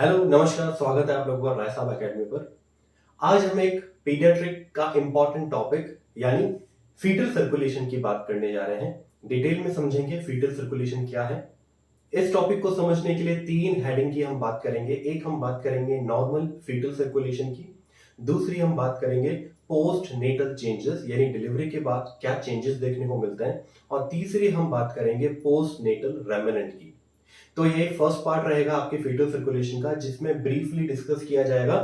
Hello नमस्कार, स्वागत है आप लोगों का राय साहब अकेडमी पर। आज हम एक पीडियाट्रिक का इंपॉर्टेंट टॉपिक यानी फीटल सर्कुलेशन की बात करने जा रहे हैं। डिटेल में समझेंगे फीटल सर्कुलेशन क्या है। इस टॉपिक को समझने के लिए तीन हेडिंग की हम बात करेंगे। एक हम बात करेंगे नॉर्मल फीटल सर्कुलेशन की, दूसरी हम बात करेंगे पोस्ट नेटल चेंजेस यानी डिलीवरी के बाद क्या चेंजेस देखने को मिलते हैं, और तीसरी हम बात करेंगे पोस्ट नेटल रेमिनेंट की। तो ये फर्स्ट पार्ट रहेगा आपके फीटल सर्कुलेशन का, जिसमें ब्रीफली डिस्कस किया जाएगा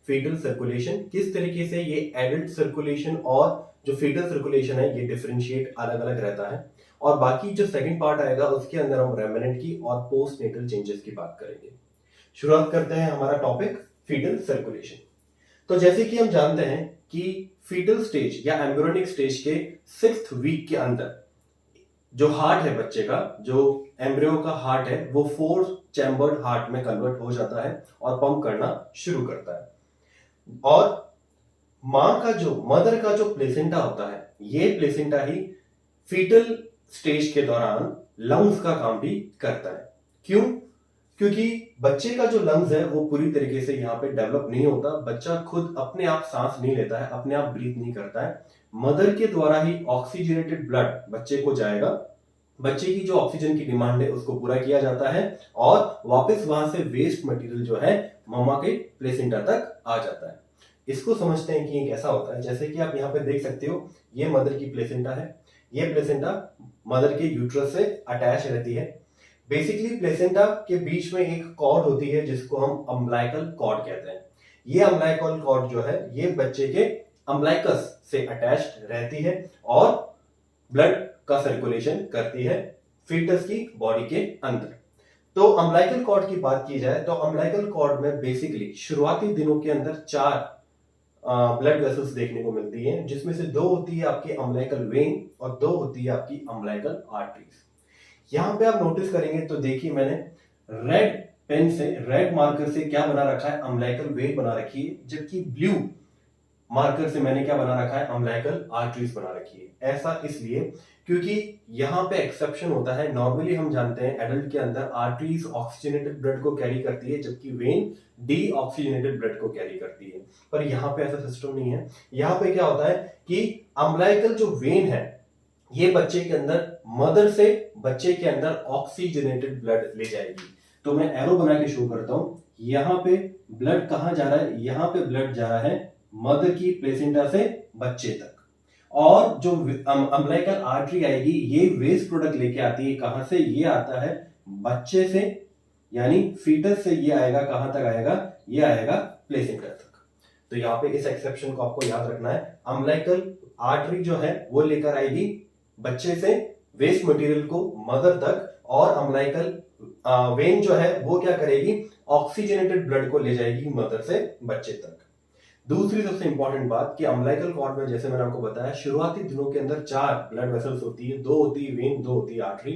फीटल सर्कुलेशन किस तरीके से ये एडल्ट सर्कुलेशन और जो फीटल सर्कुलेशन है ये डिफरेंशिएट अलग अलग रहता है। और बाकी जो सेकंड पार्ट आएगा उसके अंदर हम रेमिनेंट की और पोस्ट नेटल चेंजेस की बात करेंगे। शुरुआत करते हैं हमारा टॉपिक फीटल सर्कुलेशन। तो जैसे कि हम जानते हैं कि फीटल स्टेज या एम्ब्रियोनिक स्टेज के 6th वीक के अंदर जो हार्ट है बच्चे का, जो एम्ब्रियो का हार्ट है, वो 4 चैम्बर्ड हार्ट में कन्वर्ट हो जाता है और पंप करना शुरू करता है। और मदर का जो प्लेसेंटा होता है, ये प्लेसेंटा ही फीटल स्टेज के दौरान लंग्स का काम भी करता है। क्यों? क्योंकि बच्चे का जो लंग्स है वो पूरी तरीके से यहाँ पे डेवलप नहीं होता। बच्चा खुद अपने आप सांस नहीं लेता है, अपने आप ब्रीथ नहीं करता है। मदर के द्वारा ही ऑक्सीजनेटेड ब्लड बच्चे को जाएगा, बच्चे की जो ऑक्सीजन की डिमांड है उसको पूरा किया जाता है और वापस वहां से वेस्ट मटेरियल जो है मम्मा के प्लेसेंटा तक आ जाता है। इसको समझते हैं कि ये कैसा होता है। जैसे कि आप यहाँ पे देख सकते हो, ये मदर की प्लेसेंटा है। ये प्लेसेंटा मदर के यूट्रस से अटैच रहती है। बेसिकली प्लेसेंटा के बीच में एक कॉर्ड होती है जिसको हम अम्बिलिकल कॉर्ड कहते हैं। ये अम्बिलिकल कॉर्ड जो है ये बच्चे के अम्बिलिकस से अटैच्ड रहती है और ब्लड का सर्कुलेशन करती है फीटस की बॉडी के अंदर। तो अम्बिलिकल कॉर्ड की बात की जाए तो अम्बिलिकल कॉर्ड में बेसिकली शुरुआती दिनों के अंदर 4 ब्लड वेसल्स देखने को मिलती हैं, जिसमें से 2 होती है आपकी अम्बिलिकल वेन और 2 होती है आपकी अम्बिलिकल आर्टरीज। यहां पे आप नोटिस करेंगे तो देखिए मैंने रेड पेन से, रेड मार्कर से क्या बना रखा है, अम्बिलिकल वेन बना रखी है, जबकि ब्लू मार्कर से मैंने क्या बना रखा है, अम्बिलिकल आर्टरीज बना रखी है। ऐसा इसलिए क्योंकि यहां पे एक्सेप्शन होता है। नॉर्मली हम जानते हैं एडल्ट के अंदर आर्टरीज ऑक्सीजनेटेड ब्लड को कैरी करती है, जबकि वेन डी ऑक्सीजनेटेड ब्लड को कैरी करती है। पर यहाँ पे ऐसा सिस्टम नहीं है। यहाँ पे क्या होता है कि अम्बिलिकल जो वेन है ये बच्चे के अंदर, मदर से बच्चे के अंदर ऑक्सीजनेटेड ब्लड ले जाएगी। तो मैं एरो बना के शो करता हूं। यहाँ पे ब्लड कहां जा रहा है, यहाँ पे ब्लड जा रहा है मदर की प्लेसेंटा से बच्चे तक। और जो अम्बिलिकल आर्टरी आएगी ये वेस्ट प्रोडक्ट लेके आती है। कहां से? ये आता है बच्चे से, यानी फीटस से। ये आएगा कहां तक आएगा? ये आएगा प्लेसेंटा तक। तो यहाँ पे इस एक्सेप्शन को आपको याद रखना है। अम्बिलिकल आर्टरी जो है वो लेकर आएगी बच्चे से वेस्ट मटेरियल को मदर तक, और अम्बिलिकल वेन जो है वो क्या करेगी, ऑक्सीजनेटेड ब्लड को ले जाएगी मदर से बच्चे तक। दूसरी सबसे इंपॉर्टेंट बात कि अम्बिलिकल कॉर्ड में, जैसे मैंने आपको बताया, शुरुआती दिनों के अंदर 4 ब्लड वेसल्स होती है, 2 होती है वेन, 2 होती है आर्टरी।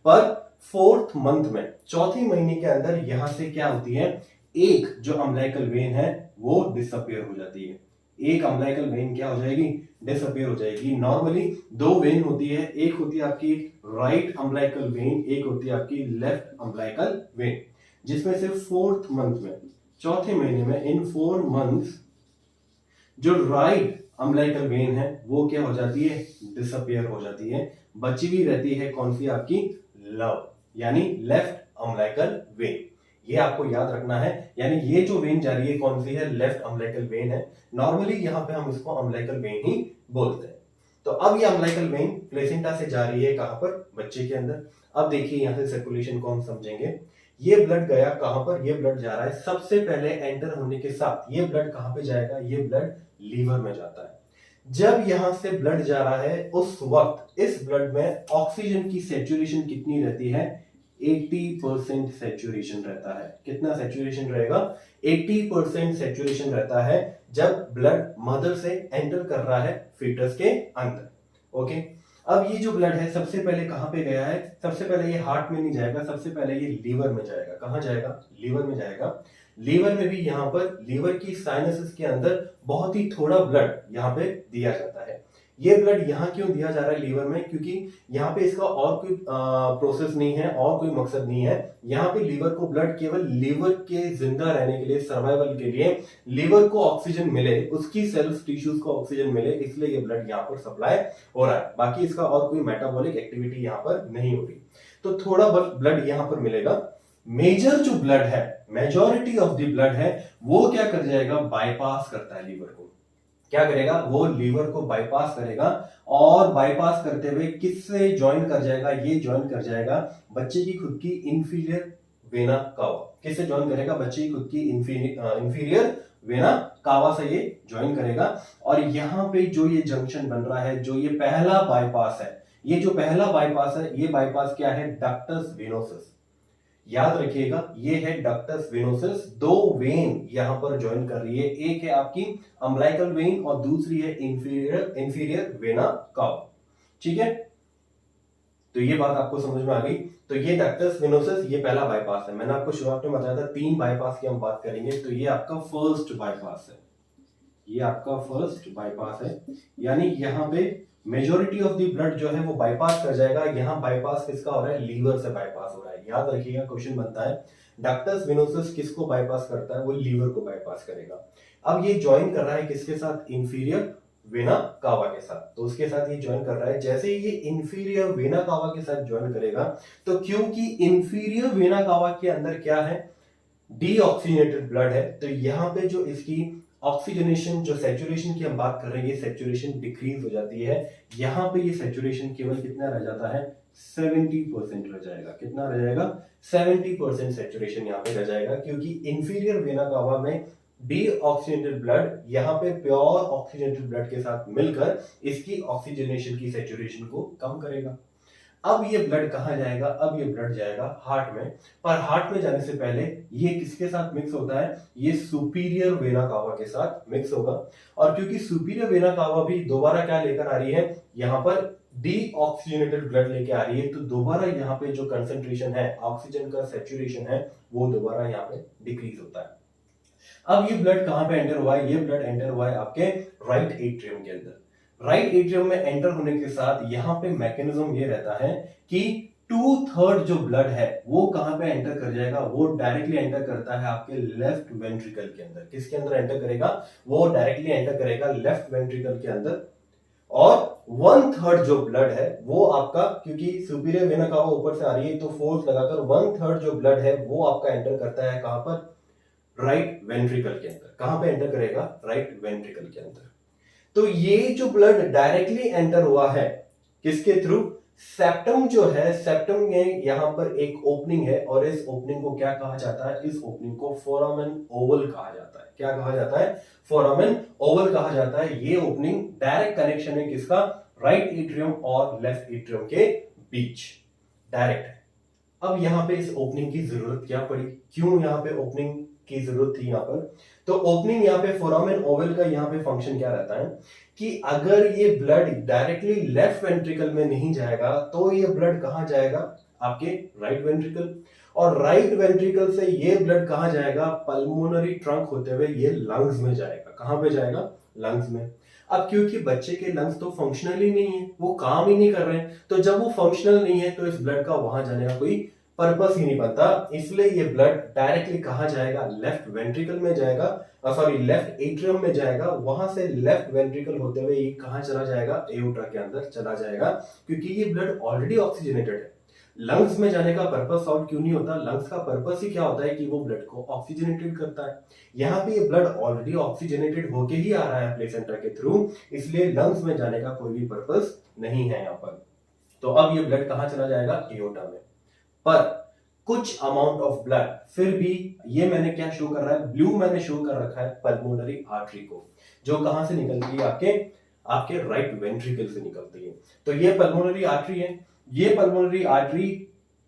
पर 4th मंथ में, चौथे महीने के अंदर यहां से क्या होती है, एक जो अम्बिलिकल वेन है वो डिसअपियर हो जाती है। एक अम्बिलिकल वेन क्या हो जाएगी, डिसअपियर हो जाएगी। नॉर्मली 2 वेन होती है, एक होती है आपकी राइट अम्बिलिकल वेन, एक होती है आपकी लेफ्ट अम्बिलिकल वेन, जिसमें से 4th मंथ में, चौथे महीने में, इन 4 मंथ्स जो राइट अम्बिलिकल वेन है वो क्या हो जाती है, डिसअपियर हो जाती है। बची भी रहती है कौन सी, आपकी लव, यानी लेफ्ट अम्बिलिकल वेन। ये आपको याद रखना है। यानी ये जो वेन जा रही है कौन सी है, लेफ्ट अम्बिलिकल वेन है। नॉर्मली यहाँ पे हम इसको अम्बिलिकल वेन ही बोलते हैं। तो अब ये अम्बिलिकल वेन प्लेसेंटा से जा रही है कहां पर, बच्चे के अंदर। अब देखिए यहाँ से सर्कुलेशन को हम समझेंगे। ये ब्लड गया कहां पर, ये ब्लड जा रहा है सबसे पहले एंटर होने के साथ ये ब्लड कहां पे जाएगा, ये ब्लड लीवर में जाता है। जब यहां से ब्लड जा रहा है उस वक्त इस ब्लड में ऑक्सीजन की सैचुरेशन कितनी रहती है, 80% सैचुरेशन रहता है। कितना सैचुरेशन रहेगा, 80% सैचुरेशन रहता है जब ब्लड मदर से एंटर कर रहा है फीटस के अंदर। ओके, अब ये जो ब्लड है सबसे पहले कहां पे गया है, सबसे पहले ये हार्ट में नहीं जाएगा, सबसे पहले ये लीवर में जाएगा। कहां जाएगा, लीवर में जाएगा। लीवर में भी यहाँ पर लीवर की साइनसेस के अंदर बहुत ही थोड़ा ब्लड यहाँ पे दिया जाता है। ये ब्लड यहाँ क्यों दिया जा रहा है लीवर में, क्योंकि यहाँ पे इसका और कोई प्रोसेस नहीं है और कोई मकसद नहीं है। यहाँ पे लीवर को ब्लड केवल लीवर के जिंदा रहने के लिए, सर्वाइवल के लिए, लीवर को ऑक्सीजन मिले, उसकी सेल्स टिश्यूज को ऑक्सीजन मिले, इसलिए ये ब्लड यहाँ पर सप्लाई हो रहा है। बाकी इसका और कोई मेटाबॉलिक एक्टिविटी यहाँ पर नहीं हो रही। तो थोड़ा ब्लड यहाँ पर मिलेगा। मेजर जो ब्लड है, मेजॉरिटी ऑफ द ब्लड है, वो क्या कर जाएगा, बाईपास करता है लीवर को। क्या करेगा, वो लीवर को बाईपास करेगा और बाईपास करते हुए किससे ज्वाइन कर जाएगा, ये ज्वाइन कर जाएगा बच्चे की खुद की इंफीरियर वेना कावा। किससे ज्वाइन करेगा, बच्चे की खुद की इंफीरियर वेना कावा से ये ज्वाइन करेगा। और यहां पे जो ये जंक्शन बन रहा है, जो ये पहला बाईपास है, ये जो पहला बाईपास है, ये बाईपास क्या है, डक्टस वेनोसस। याद रखिएगा, ये है डक्टस वेनोसस। दो वेन यहां पर ज्वाइन कर रही है, एक है आपकी अम्बिलिकल वेन और दूसरी है इंफीरियर वेना कावा। ठीक है, तो ये बात आपको समझ में आ गई। तो ये डक्टस वेनोसस, ये पहला बाईपास है। मैंने आपको शुरुआत में बताया था 3 बाईपास की हम बात करेंगे, तो ये आपका फर्स्ट बाईपास है, ये आपका फर्स्ट बाईपास है। यानी यहां पे मेजॉरिटी ऑफ द ब्लड जो है वो बाईपास कर जाएगा। यहां बाईपास किसका हो रहा है, लीवर से बाईपास हो रहा है। याद रखिएगा, क्वेश्चन बनता है डक्टस वेनोसस किसको बाईपास करता है, वो लीवर को बाईपास करेगा। अब ये ज्वाइन कर रहा है किसके साथ, इंफीरियर वेना कावा के साथ। तो उसके साथ ये ज्वाइन कर रहा है। जैसे ही ये इंफीरियर वेना कावा के साथ ज्वाइन करेगा, तो क्योंकि इंफीरियर वेना कावा के अंदर क्या है, डीऑक्सीजनेटेड ब्लड है, तो यहां पे जो इसकी ऑक्सीजनेशन, जो सैचुरेशन की हम बात कर रहे हैं, ये सैचुरेशन डिक्रीज हो जाती है। यहां पे ये सैचुरेशन केवल कितना रह जाता है, 70% रह जाएगा। कितना रह जाएगा, 70% सैचुरेशन यहाँ पे रह जाएगा, क्योंकि इंफीरियर वेना कावा में डीऑक्सीजनेटेड ब्लड यहाँ पे प्योर ऑक्सीजनेटेड ब्लड के साथ मिलकर इसकी ऑक्सीजनेशन की सैचुरेशन को कम करेगा। अब ये ब्लड कहां जाएगा, अब ये ब्लड जाएगा हार्ट में। पर हार्ट में जाने से पहले ये किसके साथ मिक्स होता है, ये सुपीरियर वेना कावा के साथ मिक्स होगा। और क्योंकि सुपीरियर वेना कावा भी दोबारा क्या लेकर आ रही है, यहां पर डीऑक्सीजनेटेड ब्लड लेके आ रही है, तो दोबारा यहाँ पे जो कंसेंट्रेशन है, ऑक्सीजन का सैचुरेशन है, वो दोबारा यहाँ पे डिक्रीज होता है। अब ये ब्लड कहां पे एंटर हुआ है, ये ब्लड एंटर हुआ है आपके राइट एट्रियम के अंदर। राइट एट्रियम में एंटर होने के साथ यहां पे मैकेनिज्म ये रहता है कि 2/3 जो ब्लड है वो कहां पे एंटर कर जाएगा, वो डायरेक्टली एंटर करता है आपके लेफ्ट वेंट्रिकल के अंदर। किसके अंदर एंटर करेगा, वो डायरेक्टली एंटर करेगा लेफ्ट वेंट्रिकल के अंदर। और 1/3 जो ब्लड है वो आपका, क्योंकि सुपीरियर वेना कावा ऊपर से आ रही है, तो फोर्स लगाकर 1/3 जो ब्लड है वो आपका एंटर करता है कहां पर, राइट वेंट्रिकल के अंदर। कहां पे एंटर करेगा, राइट वेंट्रिकल के अंदर। तो ये जो ब्लड डायरेक्टली एंटर हुआ है किसके थ्रू, सेप्टम जो है, सेप्टम में यहां पर एक ओपनिंग है, और इस ओपनिंग को क्या कहा जाता है, इस ओपनिंग को फोरामेन ओवल कहा जाता है। क्या कहा जाता है, फोरामेन ओवल कहा जाता है। ये ओपनिंग डायरेक्ट कनेक्शन है किसका, राइट एट्रियम और लेफ्ट एट्रियम के बीच, डायरेक्ट है। अब यहां पे इस ओपनिंग की जरूरत क्या पड़ी, क्यों यहां पे ओपनिंग की जरूरत थी यहां पर, तो ओपनिंग यहाँ पे फोरामेन ओवल का यहाँ पे फंक्शन क्या रहता है कि अगर ये ब्लड डायरेक्टली लेफ्ट वेंट्रिकल में नहीं जाएगा, तो ये ब्लड कहां जाएगा, आपके राइट वेंट्रिकल। और राइट वेंट्रिकल से ये ब्लड कहां जाएगा, पल्मोनरी ट्रंक होते हुए ये लंग्स में जाएगा। कहां पे जाएगा, लंग्स में। अब क्योंकि बच्चे के लंग्स तो फंक्शनल ही नहीं है, वो काम ही नहीं कर रहे हैं, तो जब वो फंक्शनल नहीं है तो इस ब्लड का वहां जाने का कोई पर्पस ही नहीं बनता। इसलिए ये ब्लड डायरेक्टली कहां जाएगा, लेफ्ट वेंट्रिकल में जाएगा, सॉरी लेफ्ट एट्रियम में जाएगा। वहां से लेफ्ट वेंट्रिकल होते हुए ये कहां चला जाएगा, एओर्टा के अंदर चला जाएगा, क्योंकि ये ब्लड ऑलरेडी ऑक्सीजनेटेड है। लंग्स में जाने का पर्पस सॉल्व क्यों नहीं होता, लंग्स का पर्पस ही क्या होता है कि वो ब्लड को ऑक्सीजनेटेड करता है। यहाँ पे ये ब्लड ऑलरेडी ऑक्सीजनेटेड होके ही आ रहा है प्लेसेंटा के थ्रू, इसलिए लंग्स में जाने का कोई भी पर्पस नहीं है यहाँ पर। तो अब ये ब्लड कहां चला जाएगा, एओर्टा में। पर कुछ अमाउंट ऑफ ब्लड फिर भी, ये मैंने क्या शो कर रहा है, ब्लू मैंने शो कर रखा है पल्मोनरी आर्टरी को, जो कहां से निकलती है, आपके राइट वेंट्रिकल से निकलती है। तो ये पल्मोनरी आर्टरी है। ये पल्मोनरी आर्टरी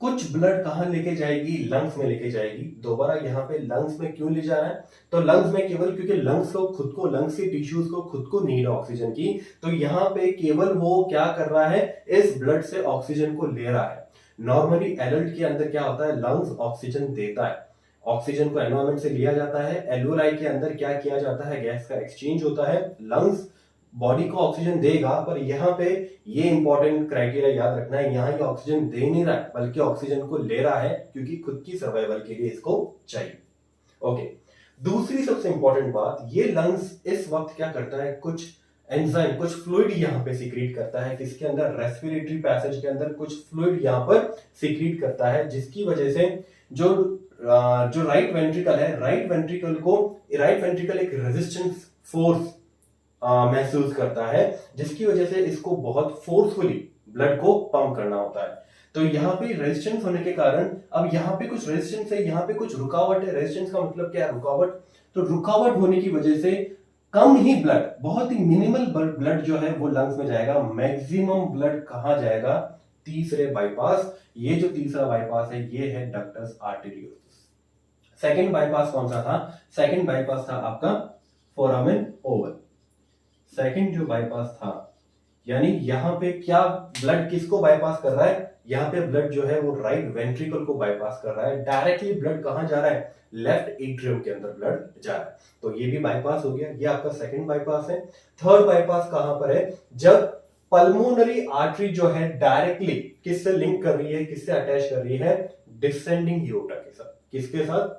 कुछ ब्लड कहां लेके जाएगी, लंग्स में लेके जाएगी। दोबारा यहाँ पे लंग्स में क्यों ले जा रहा है, तो लंग्स में केवल क्योंकि लंग्स को खुद को, लंग्स के टिश्यूज को खुद को नीड है ऑक्सीजन की, तो यहाँ पे केवल वो क्या कर रहा है, इस ब्लड से ऑक्सीजन को ले रहा है। नॉर्मली एडल्ट के अंदर क्या होता है, लंग्स ऑक्सीजन देता है, ऑक्सीजन को एनवायरमेंट से लिया जाता है। एल्वोलाई के अंदर क्या किया जाता है, गैस का एक्सचेंज होता है। लंग्स बॉडी को ऑक्सीजन देगा, पर यहाँ पे ये इंपॉर्टेंट क्राइटेरिया याद रखना है, यहाँ ये ऑक्सीजन दे नहीं रहा है बल्कि ऑक्सीजन को ले रहा है क्योंकि खुद की सर्वाइवल के लिए इसको चाहिए। ओके, दूसरी सबसे इंपॉर्टेंट बात, ये लंग्स इस वक्त क्या करता है, कुछ एंजाइम, कुछ फ्लूइड यहाँ पे सीक्रेट करता है, किसके अंदर, रेस्पिरेटरी पैसेज के अंदर कुछ फ्लूइड यहाँ पर सीक्रेट करता है, जिसकी वजह से जो राइट वेंट्रिकल है, राइट वेंट्रिकल एक रेजिस्टेंस फोर्स महसूस करता है, जिसकी वजह से इसको बहुत फोर्सफुली ब्लड को पंप करना होता है। तो यहाँ पे रेजिस्टेंस होने के कारण, अब यहाँ पे कुछ रेजिस्टेंस है, यहाँ पे कुछ रुकावट है। रेजिस्टेंस का मतलब क्या है, रुकावट। तो रुकावट होने की वजह से कम ही ब्लड, बहुत ही मिनिमल ब्लड जो है वो लंग्स में जाएगा। मैक्सिमम ब्लड कहाँ जाएगा, तीसरे बाईपास। ये जो तीसरा बाईपास है ये है डक्टस आर्टेरियोसस। सेकंड बाईपास कौन सा था, सेकंड बाईपास था आपका फोरामेन ओवल। सेकंड जो बाईपास था, यानी यहां पे क्या ब्लड किसको बाईपास कर रहा है, यहाँ पे ब्लड जो है वो राइट वेंट्रिकल को बाईपास कर रहा है। डायरेक्टली ब्लड कहां जा रहा है, लेफ्ट एट्रियम के अंदर ब्लड जा रहा है। तो ये भी बाईपास हो गया, ये आपका सेकंड बाईपास है। थर्ड बाईपास कहां पर है, जब पल्मोनरी आर्टरी जो है डायरेक्टली किससे लिंक कर रही है, किससे अटैच कर रही है, डिसेंडिंग एओर्टा के साथ। किसके साथ,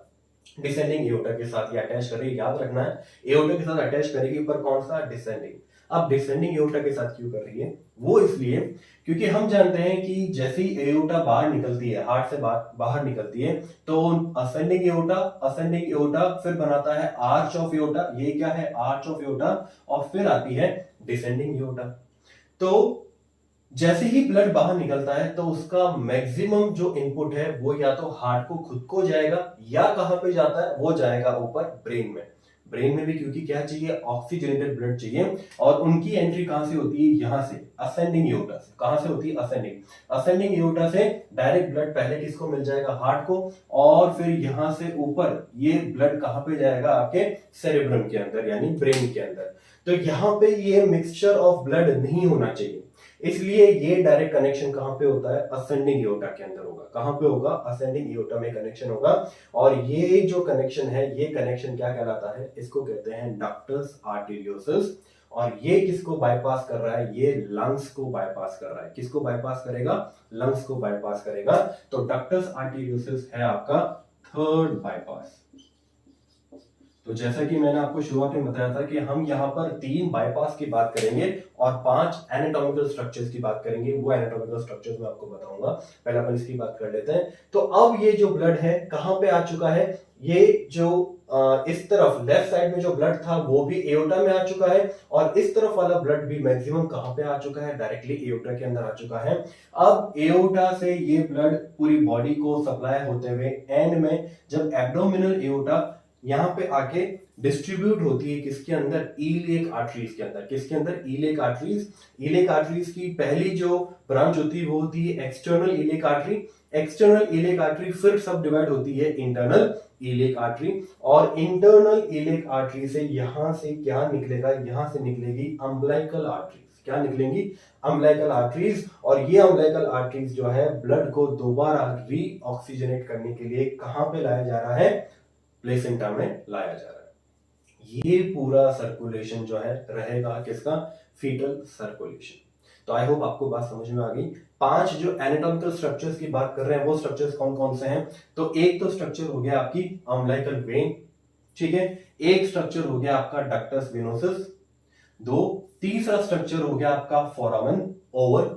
डिसेंडिंग एओर्टा के साथ ये अटैच कर रही है। याद रखना है, एओर्टा के साथ अटैच करेगी, पर कौन सा, डिसेंडिंग। अब डिसेंडिंग एओर्टा के साथ क्यों कर रही है, वो इसलिए क्योंकि हम जानते हैं कि जैसे ही एओर्टा बाहर निकलती है, हार्ट से बाहर निकलती है, तो असेंडिंग एओर्टा फिर बनाता है आर्च ऑफ एओर्टा, ये क्या है, आर्च ऑफ एओर्टा, और फिर आती है डिसेंडिंग एओर्टा। तो जैसे ही ब्लड बाहर निकलता है तो उसका मैक्सिमम जो इनपुट है वो या तो हार्ट को खुद को जाएगा, या कहां पे जाता है, वो जाएगा ऊपर ब्रेन में। ब्रेन में भी क्योंकि क्या चाहिए, ऑक्सीजनेटेड ब्लड चाहिए, और उनकी एंट्री कहां से होती है, यहां से, असेंडिंग एओर्टा से। कहां से होती है, असेंडिंग एओर्टा से डायरेक्ट ब्लड पहले किसको मिल जाएगा, हार्ट को, और फिर यहां से ऊपर ये ब्लड कहां पे जाएगा, आपके सेरेब्रम के अंदर, यानी ब्रेन के अंदर। तो यहां पे ये मिक्सचर ऑफ ब्लड नहीं होना चाहिए, इसलिए ये डायरेक्ट कनेक्शन कहां पे होता है, असेंडिंग एओर्टा के अंदर होगा। कहां पे होगा, असेंडिंग एओर्टा में कनेक्शन होगा। और ये जो कनेक्शन है, ये कनेक्शन क्या कहलाता है, इसको कहते हैं डक्टस आर्टेरियोसस। और ये किसको बाईपास कर रहा है, ये लंग्स को बाईपास कर रहा है। किसको बाईपास करेगा, लंग्स को बाईपास करेगा। तो डक्टस आर्टेरियोसस है आपका थर्ड बाईपास। तो जैसा कि मैंने आपको शुरुआत में बताया था कि हम यहाँ पर 3 बाईपास की बात करेंगे और 5 एनाटॉमिकल स्ट्रक्चर्स की बात करेंगे। वो एनाटॉमिकल स्ट्रक्चर्स मैं आपको बताऊंगा, पहले अपन इसकी बात कर लेते हैं। तो अब ये जो ब्लड है कहां पे आ चुका है, ये जो इस तरफ लेफ्ट साइड में जो ब्लड था वो भी एओर्टा में आ चुका है, और इस तरफ वाला ब्लड भी मैक्सिमम कहां पे आ चुका है, डायरेक्टली एओर्टा के अंदर आ चुका है। अब एओर्टा से ये ब्लड पूरी बॉडी को सप्लाई होते हुए एंड में जब एब्डोमिनल एओर्टा यहां पे आके डिस्ट्रीब्यूट होती है, किसके अंदर, इलियक आर्टरीज के अंदर। किसके अंदर, इलियक आर्टरीज। इलियक आर्टरीज की पहली जो ब्रांच होती है वो होती है external iliac artery. External iliac artery फिर सब डिवाइड होती है इंटरनल इलियक आर्टरी, और इंटरनल इलियक आर्टरी से यहां से क्या निकलेगा, यहां से निकलेगी अम्बिलिकल आर्टरीज। क्या निकलेंगी, अम्बिलिकल आर्टरीज। और ये अम्बिलिकल आर्टरीज जो है ब्लड को दोबारा रीऑक्सीजनेट करने के लिए कहां पे लाया जा रहा है, प्लेसेंटा में लाया जा रहा है। ये पूरा सर्कुलेशन जो है रहेगा किसका, फीटल सर्कुलेशन। तो आई होप आपको बात समझ में आ गई। 5 जो एनाटॉमिकल स्ट्रक्चर्स की बात कर रहे हैं वो स्ट्रक्चर्स कौन कौन से हैं, तो एक तो स्ट्रक्चर हो गया आपकी अम्बिलिकल वेन, ठीक है। एक स्ट्रक्चर हो गया आपका डक्टस वेनोसस, 2। तीसरा स्ट्रक्चर हो गया आपका फोरामेन ओवल,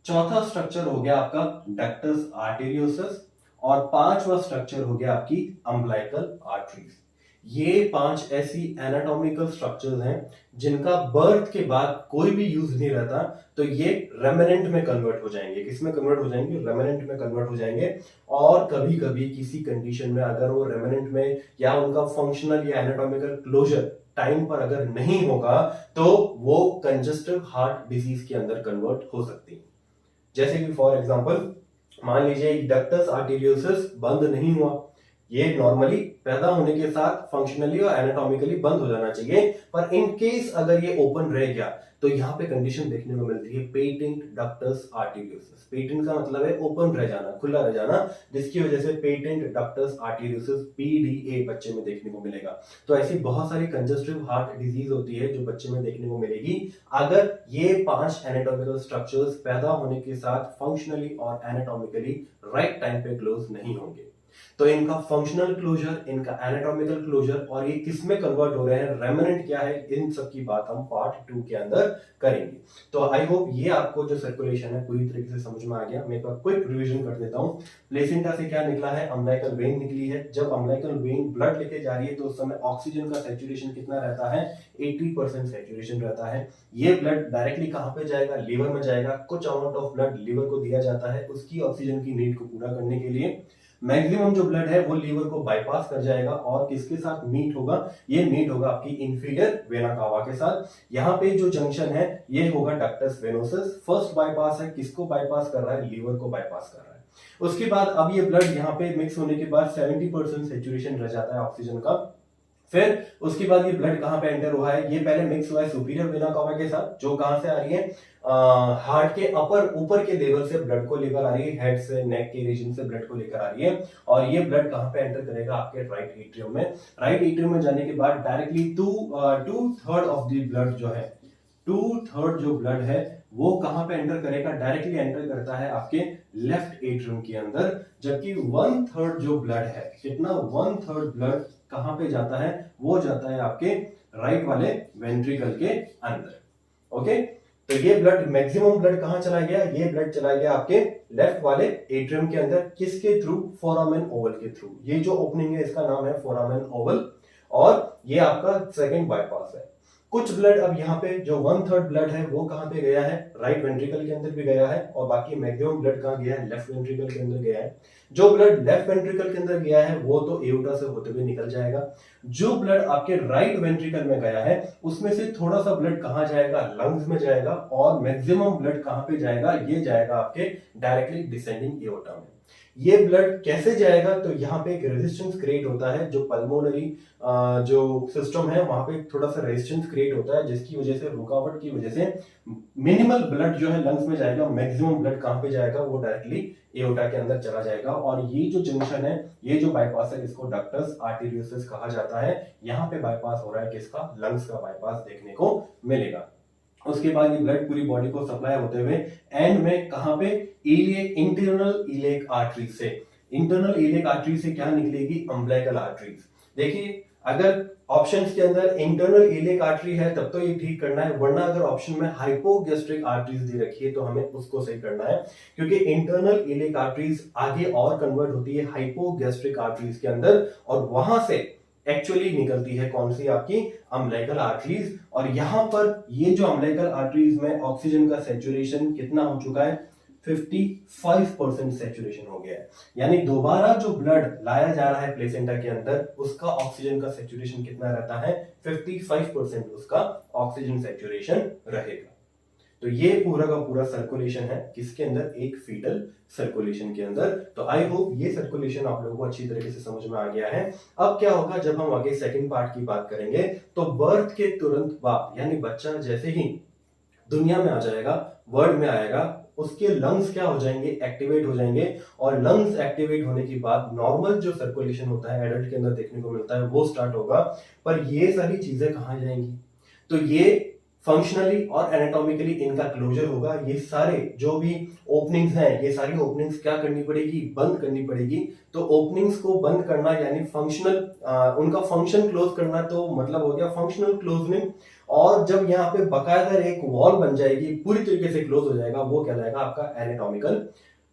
चौथा स्ट्रक्चर हो गया आपका डक्टस आर्टेरियोसस, और 5वां स्ट्रक्चर हो गया आपकी अम्बिलिकल आर्टरीज। ये 5 ऐसी एनाटॉमिकल स्ट्रक्चर्स हैं जिनका बर्थ के बाद कोई भी यूज नहीं रहता, तो ये रेमिनेंट में कन्वर्ट हो जाएंगे। किसमें कन्वर्ट हो जाएंगे, रेमिनेंट में कन्वर्ट हो जाएंगे। और कभी कभी किसी कंडीशन में अगर वो रेमिनेंट में या उनका फंक्शनल या एनाटॉमिकल क्लोजर टाइम पर अगर नहीं होगा तो वो कंजस्टिव हार्ट डिजीज के अंदर कन्वर्ट हो सकती है। जैसे कि फॉर एग्जांपल मान लीजिए डक्टस आर्टेरियोसस बंद नहीं हुआ, ये नॉर्मली पैदा होने के साथ फंक्शनली और एनाटॉमिकली बंद हो जाना चाहिए, पर इन केस अगर ये ओपन रह गया तो यहाँ पे कंडीशन देखने को मिलती है पेटेंट डक्टस आर्टेरियोसिस। पेटेंट का मतलब है ओपन रह जाना, खुला रह जाना, जिसकी वजह से पेटेंट डक्टस आर्टेरियोसिस पीडीए बच्चे में देखने को मिलेगा। तो ऐसी बहुत सारी कंजस्टिव हार्ट डिजीज होती है जो बच्चे में देखने को मिलेगी अगर ये 5 एनाटॉमिकल स्ट्रक्चर्स पैदा होने के साथ फंक्शनली और एनाटॉमिकली राइट टाइम पे क्लोज नहीं होंगे। तो इनका फंक्शनल क्लोजर, इनका एनाटॉमिकल क्लोजर और ये किस में कन्वर्ट हो रहे हैं, रेमिनेंट क्या है, इन सब की बात हम पार्ट 2 के अंदर करेंगे। तो आई होप ये आपको जो सर्कुलेशन है पूरी तरीके से समझ में आ गया। मैं एक बार क्विक रिवीजन कर देता हूँ। प्लेसेंटा से क्या निकला है, अम्बिलिकल वेन निकली है। जब अम्बिलिकल वेन ब्लड लेके जा रही है तो उस समय ऑक्सीजन का सैचुरेशन कितना रहता है, 80% सैचुरेशन रहता है। ये ब्लड डायरेक्टली कहां पे जाएगा, लीवर में जाएगा। कुछ अमाउंट ऑफ ब्लड लीवर को दिया जाता है उसकी ऑक्सीजन की नीड को पूरा करने के लिए। मैक्सिमम जो ब्लड है वो लीवर को बाईपास कर जाएगा और किसके साथ मीट होगा, ये मीट होगा आपकी इंफीरियर वेना कावा के साथ। यहाँ पे जो जंक्शन है ये होगा डक्टस वेनोसस। फर्स्ट बाईपास है, किसको बाईपास कर रहा है, लीवर को बाईपास कर रहा है। उसके बाद अब ये ब्लड यहाँ पे मिक्स होने के बाद 70% सैचुरेशन रह जाता है ऑक्सीजन का। फिर उसके बाद ये ब्लड कहां पे एंटर हुआ है, ये पहले मिक्स हुआ है सुपीरियर वेना कावा के साथ, जो कहां से आ रही है, हार्ट के ऊपर के लेवल से ब्लड को लेकर आ रही है, हेड से नेक के रीजन से ब्लड को लेकर आ रही है। और ये ब्लड कहां पे एंटर करेगा, आपके राइट एट्रियम में। राइट एट्रियम में जाने के बाद directly to third of the blood जो है, 2/3 जो ब्लड है वो कहां पे एंटर करेगा, डायरेक्टली एंटर करता है आपके लेफ्ट एट्रियम के अंदर। जबकि 1/3 जो ब्लड है, कितना, 1/3 ब्लड कहां पे जाता है, वो जाता है आपके राइट वाले वेंट्रिकल के अंदर। ओके, तो ये ब्लड, मैक्सिमम ब्लड कहां चला गया, ये ब्लड चला गया आपके लेफ्ट वाले एट्रियम के अंदर। किसके थ्रू, फोरामेन ओवल के थ्रू। ये जो ओपनिंग है इसका नाम है फोरामेन ओवल और ये आपका सेकंड बाईपास है। कुछ ब्लड अब यहाँ पे जो 1/3 ब्लड है वो कहां पे गया है, राइट वेंट्रिकल के अंदर भी गया है, और बाकी मैक्सिमम ब्लड कहां गया है, लेफ्ट वेंट्रिकल के अंदर गया है। जो ब्लड लेफ्ट वेंट्रिकल के अंदर गया है वो तो एओर्टा से होते हुए निकल जाएगा। जो ब्लड आपके राइट वेंट्रिकल में गया है उसमें से थोड़ा सा ब्लड कहां जाएगा, लंग्स में जाएगा, और मैक्सिमम ब्लड कहां पे जाएगा, ये जाएगा आपके डायरेक्टली डिसेंडिंग एओर्टा में। ये ब्लड कैसे जाएगा, तो यहाँ पे एक रेजिस्टेंस क्रिएट होता है, जो पल्मोनरी जो सिस्टम है वहां पे थोड़ा सा रेजिस्टेंस क्रिएट होता है, जिसकी वजह से, रुकावट की वजह से मिनिमल ब्लड जो है लंग्स में जाएगा, मैक्सिमम ब्लड कहां पे जाएगा, वो डायरेक्टली एओर्टा के अंदर चला जाएगा। और ये जो जंक्शन है, ये जो बाईपास है, इसको डक्टस आर्टेरियोसिस कहा जाता है। यहाँ पे बाईपास हो रहा है किसका, लंग्स का बाईपास देखने को मिलेगा। उसके बाद ये ब्लड पूरी बॉडी को सप्लाई होते हुए एंड में कहां पे, इलियक, इंटरनल इलियक आर्टरी से, इंटरनल इलियक आर्टरी से क्या निकलेगी, अम्बिलिकल आर्टरीज। देखिए, अगर ऑप्शंस के अंदर इंटरनल इलियक आर्टरी है तब तो ये ठीक करना है, वरना अगर ऑप्शन में हाइपोगैस्ट्रिक आर्टरीज दे रखी है तो हमें उसको सही करना है, क्योंकि इंटरनल इलियक आर्टरीज आगे और कन्वर्ट होती है हाइपोगैस्ट्रिक आर्टरीज के अंदर, और वहां से एक्चुअली निकलती है कौन सी, आपकी अम्बिलिकल आर्टरीज। और यहां पर ये जो अम्बिलिकल आर्टरीज में ऑक्सीजन का सैचुरेशन कितना हो चुका है, 55% सैचुरेशन हो गया है। यानी दोबारा जो ब्लड लाया जा रहा है प्लेसेंटा के अंदर, उसका ऑक्सीजन का सैचुरेशन कितना रहता है, 55% उसका ऑक्सीजन सैचुरेशन रहेगा। तो ये पूरा का पूरा सर्कुलेशन है किसके अंदर, एक फीटल सर्कुलेशन के अंदर। तो आई होप ये सर्कुलेशन आप लोगों को अच्छी तरीके से समझ में आ गया है। अब क्या होगा, जब हम आगे सेकंड पार्ट की बात करेंगे तो बर्थ के तुरंत बाद, यानी बच्चा जैसे ही दुनिया में आ जाएगा, वर्ल्ड में आएगा, उसके लंग्स क्या हो जाएंगे, एक्टिवेट हो जाएंगे। और लंग्स एक्टिवेट होने के बाद नॉर्मल जो सर्कुलेशन होता है एडल्ट के अंदर देखने को मिलता है वो स्टार्ट होगा। पर ये सारी चीजें कहां जाएंगी, तो ये फंक्शनली और एनाटॉमिकली इनका क्लोजर होगा। ये सारे जो भी ओपनिंग्स हैं, ये सारी ओपनिंग्स क्या करनी पड़ेगी, बंद करनी पड़ेगी। तो ओपनिंग्स को बंद करना यानी फंक्शनल, उनका फंक्शन क्लोज करना, तो मतलब हो गया फंक्शनल क्लोजनिंग। और जब यहाँ पे बकायदा एक वॉल बन जाएगी, पूरी तरीके से क्लोज हो जाएगा, वो कहलाएगा आपका एनाटॉमिकल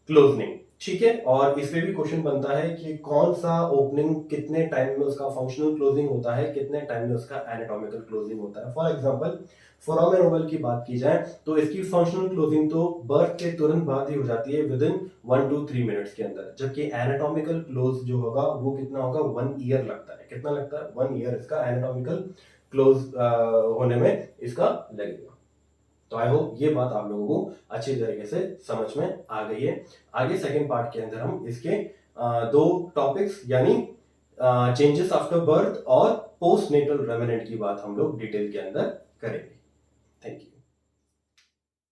क्लोजनिंग। ठीक है, और इसमें भी क्वेश्चन बनता है कि कौन सा ओपनिंग कितने टाइम में उसका फंक्शनल क्लोजिंग होता है, कितने टाइम में उसका एनाटॉमिकल क्लोजिंग होता है। फॉर एग्जांपल फोरामेन ओवल की बात की जाए तो इसकी फंक्शनल क्लोजिंग तो बर्थ के तुरंत बाद ही हो जाती है, विद इन 1 to 3 मिनट्स के अंदर। जबकि एनाटॉमिकल क्लोज जो होगा वो कितना होगा, 1 ईयर लगता है। कितना लगता है, 1 ईयर इसका एनाटॉमिकल क्लोज होने में इसका लगेगा। तो आई होप ये बात आप लोगों को अच्छी तरीके से समझ में आ गई है। आगे सेकंड पार्ट के अंदर हम इसके दो टॉपिक्स यानी चेंजेस आफ्टर बर्थ और पोस्ट नेटल रेमिनेंट की बात हम लोग डिटेल के अंदर करेंगे। Thank you.